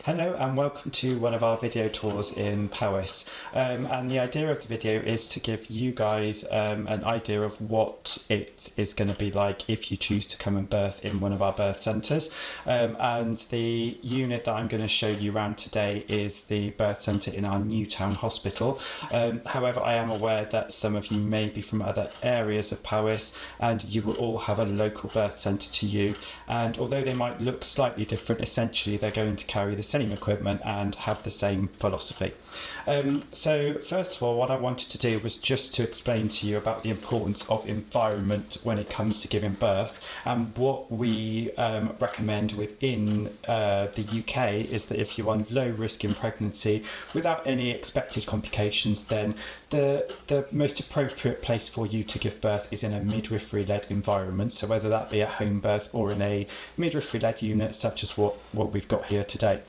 Hello and welcome to one of our video tours in Powys. And the idea of the video is to give you guys an idea of what it is going to be like if you choose to come and birth in one of our birth centres. And the unit that I'm going to show you around today is the birth centre in our Newtown hospital. However, I am aware that some of you may be from other areas of Powys and you will all have a local birth centre to you. And although they might look slightly different, essentially they're going to carry the same equipment and have the same philosophy. So first of all, what I wanted to do was just to explain to you about the importance of environment when it comes to giving birth, and what we recommend within the UK is that if you're on low risk in pregnancy without any expected complications, then the most appropriate place for you to give birth is in a midwifery led environment. So whether that be a home birth or in a midwifery led unit such as what we've got here today.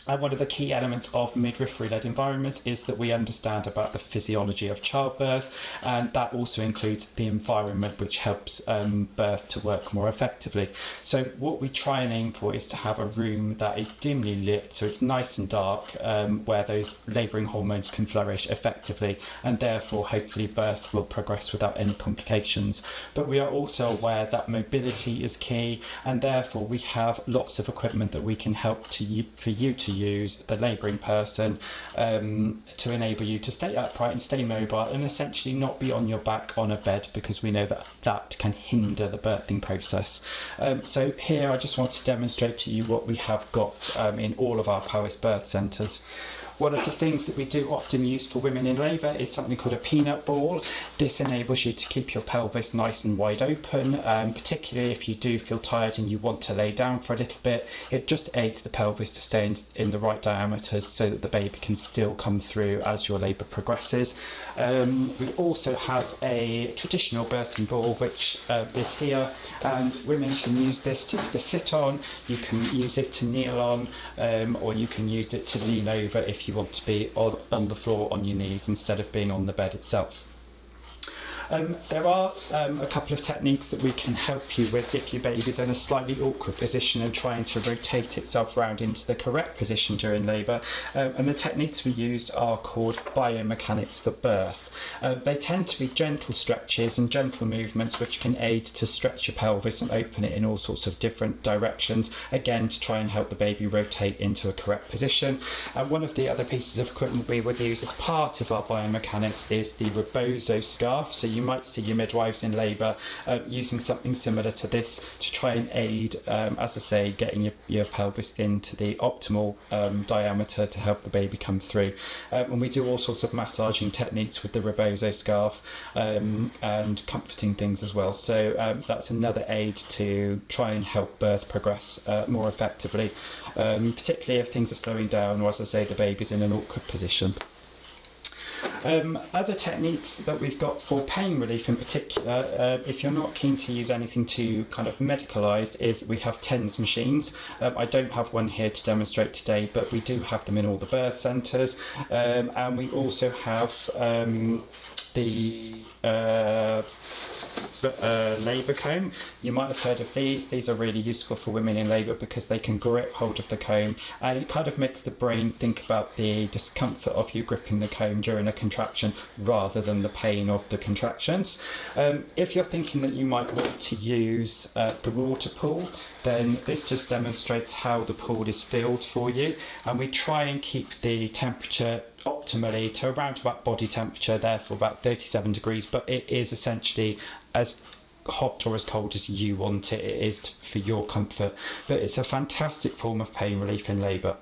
And one of the key elements of midwifery-led environments is that we understand about the physiology of childbirth, and that also includes the environment which helps birth to work more effectively. So what we try and aim for is to have a room that is dimly lit, so it's nice and dark, where those labouring hormones can flourish effectively, and therefore hopefully birth will progress without any complications. But we are also aware that mobility is key, and therefore we have lots of equipment that we can help for you to use, the labouring person, to enable you to stay upright and stay mobile and essentially not be on your back on a bed, because we know that that can hinder the birthing process. So here I just want to demonstrate to you what we have got in all of our Powys birth centres. One of the things that we do often use for women in labour is something called a peanut ball. This enables you to keep your pelvis nice and wide open, particularly if you do feel tired and you want to lay down for a little bit. It just aids the pelvis to stay in the right diameters so that the baby can still come through as your labour progresses. We also have a traditional birthing ball which is here, and women can use this to sit on, you can use it to kneel on, or you can use it to lean over if you want to be on the floor on your knees instead of being on the bed itself. There are a couple of techniques that we can help you with if your baby's in a slightly awkward position and trying to rotate itself round into the correct position during labour. And the techniques we use are called biomechanics for birth. They tend to be gentle stretches and gentle movements which can aid to stretch your pelvis and open it in all sorts of different directions, again to try and help the baby rotate into a correct position. And one of the other pieces of equipment we would use as part of our biomechanics is the rebozo scarf. So you might see your midwives in labour using something similar to this to try and aid, as I say, getting your pelvis into the optimal diameter to help the baby come through. And we do all sorts of massaging techniques with the rebozo scarf, and comforting things as well. So that's another aid to try and help birth progress more effectively, particularly if things are slowing down or, as I say, the baby's in an awkward position. Other techniques that we've got for pain relief in particular, if you're not keen to use anything too kind of medicalised, is we have TENS machines. I don't have one here to demonstrate today, but we do have them in all the birth centres, and we also have the labour comb. You might have heard of these. These are really useful for women in labour because they can grip hold of the comb, and it kind of makes the brain think about the discomfort of you gripping the comb during a contraction rather than the pain of the contractions. If you're thinking that you might want to use the water pool, then this just demonstrates how the pool is filled for you, and we try and keep the temperature optimally to around about body temperature, therefore about 37 degrees, but it is essentially as hot or as cold as you want it. It is for your comfort, but it's a fantastic form of pain relief in labour.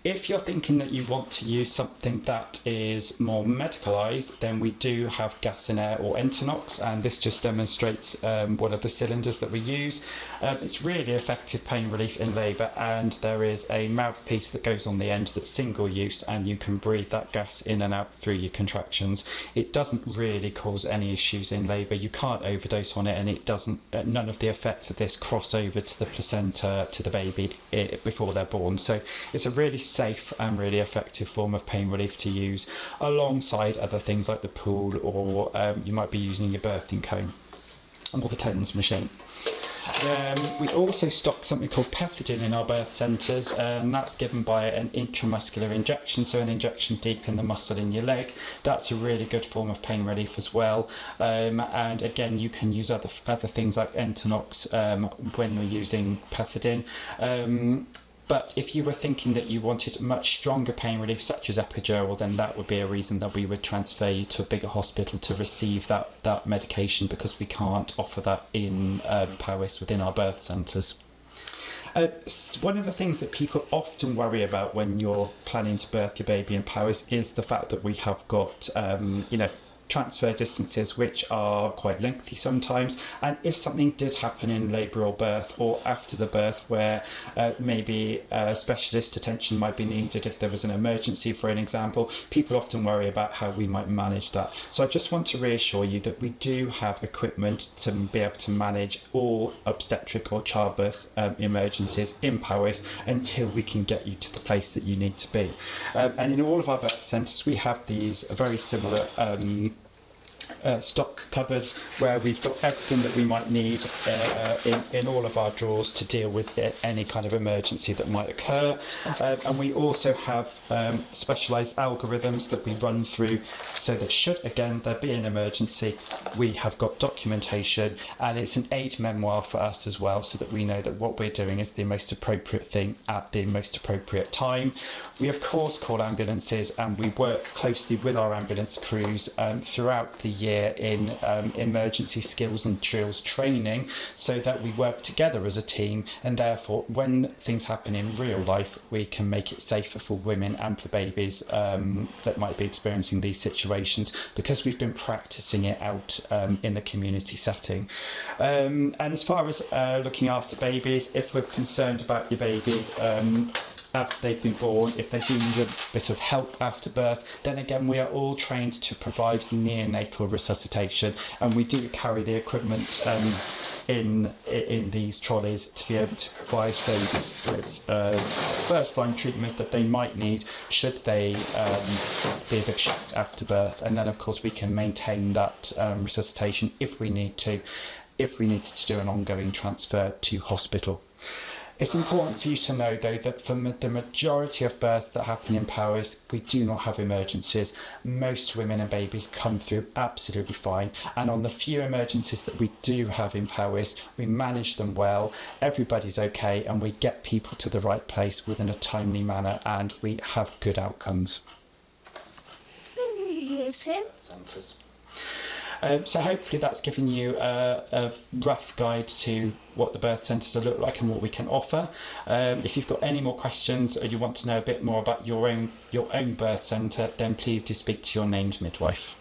If you're thinking that you want to use something that is more medicalised, then we do have gas and air or Entonox, and this just demonstrates one of the cylinders that we use. It's really effective pain relief in labour, and there is a mouthpiece that goes on the end that's single use, and you can breathe that gas in and out through your contractions. It doesn't really cause any issues in labour. You can't overdose on it, and it doesn't. None of the effects of this cross over to the placenta, to the baby before they're born. So it's a really safe and really effective form of pain relief to use alongside other things like the pool, or you might be using your birthing comb or the TENS machine. We also stock something called pethidine in our birth centres, and that's given by an intramuscular injection, so an injection deep in the muscle in your leg. That's a really good form of pain relief as well. And again, you can use other things like Entonox when you're using pethidine. But if you were thinking that you wanted much stronger pain relief, such as epidural, then that would be a reason that we would transfer you to a bigger hospital to receive that medication, because we can't offer that in Powys within our birth centres. One of the things that people often worry about when you're planning to birth your baby in Powys is the fact that we have got, transfer distances which are quite lengthy sometimes, and if something did happen in labour or birth, or after the birth, where maybe specialist attention might be needed if there was an emergency, for an example, people often worry about how we might manage that. So I just want to reassure you that we do have equipment to be able to manage all obstetric or childbirth emergencies in Powys until we can get you to the place that you need to be. And in all of our birth centres we have these very similar stock cupboards where we've got everything that we might need in all of our drawers to deal with any kind of emergency that might occur. And we also have specialised algorithms that we run through, so that should again there be an emergency, we have got documentation, and it's an aid memoir for us as well, so that we know that what we're doing is the most appropriate thing at the most appropriate time. We of course call ambulances, and we work closely with our ambulance crews throughout the year in emergency skills and drills training, so that we work together as a team, and therefore when things happen in real life we can make it safer for women and for babies that might be experiencing these situations, because we've been practicing it out in the community setting. And as far as looking after babies, if we're concerned about your baby after they've been born, if they do need a bit of help after birth, then again we are all trained to provide neonatal resuscitation, and we do carry the equipment in these trolleys to be able to provide babies with first line treatment that they might need should they be a bit shocked after birth. And then of course we can maintain that resuscitation if we need to do an ongoing transfer to hospital. It's important for you to know, though, that for the majority of births that happen in Powys, we do not have emergencies. Most women and babies come through absolutely fine, and on the few emergencies that we do have in Powys, we manage them well, everybody's okay, and we get people to the right place within a timely manner, and we have good outcomes. Centres. So hopefully that's given you a rough guide to what the birth centres look like and what we can offer. If you've got any more questions, or you want to know a bit more about your own birth centre, then please do speak to your named midwife.